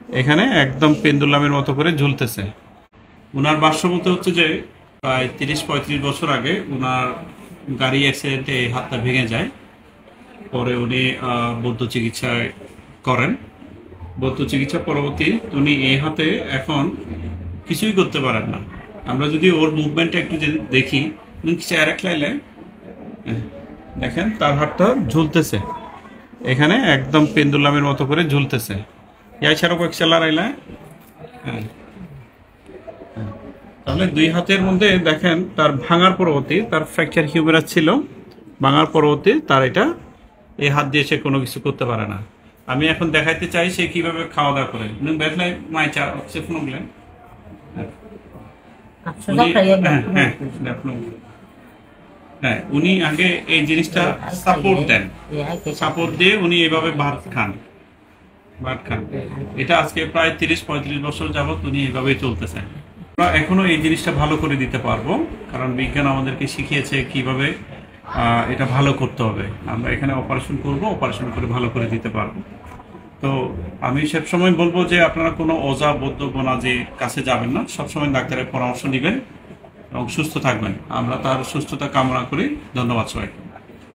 এখানে একদম পেন্ডুলামের মতো করে ঝুলতেছে। ওনার ভাষ্যমতে হচ্ছে যে প্রায় 30-35 বছর আগে ওনার গাড়ি অ্যাক্সিডেন্টে এই হাতটা ভেঙে যায়। পরে উনি বৌদ্ধ চিকিৎসায় করেন। বৌদ্ধ চিকিৎসা পরবর্তী উনি এই হাতে এখন কিছুই করতে পারেন না। আমরা যদি ওর মুভমেন্টটা একটু যদি দেখি, চেয়ারে খেলাইলে দেখেন তার হাতটা ঝুলতেছে, এখানে একদম পেন্ডুলামের মতো করে ঝুলতেছে। ইয়াছাড়া কয়েক চালা রাইলা। হ্যাঁ, তাহলে দুই হাতের মধ্যে দেখেন তার ভাঙার পরবর্তী, তার ফ্র্যাকচার হিউমেরাস ছিল, ভাঙার পরবর্তী তার এটা এই হাত দিয়ে সে কোনো কিছু করতে পারে না। আমি এখন দেখাইতে চাই সে কিভাবে খাওয়া দাওয়া করে। দেখলেন মাইচা সে ফোন গেলেন। হ্যাঁ, উনি আগে এই জিনিসটা সাপোর্ট দেন, সাপোর্ট দিয়ে উনি এভাবে ভাত খান। এটা আজকে প্রায় 30-35 বছর যাবত উনি এভাবেই চলতেছেন। আমরা এখনো এই জিনিসটা ভালো করে দিতে পারবো, কারণ বিজ্ঞান আমাদেরকে শিখিয়েছে কিভাবে এটা ভালো করতে হবে। আমরা এখানে অপারেশন করব, অপারেশন করে ভালো করে দিতে পারবো। তো আমি সবসময় বলবো যে আপনারা কোনো ওঝা বৌদ্ধ বোনাজি কাছে যাবেন না, সবসময় ডাক্তারের পরামর্শ নেবেন এবং সুস্থ থাকবেন। আমরা তার সুস্থতা কামনা করি। ধন্যবাদ সবাইকে।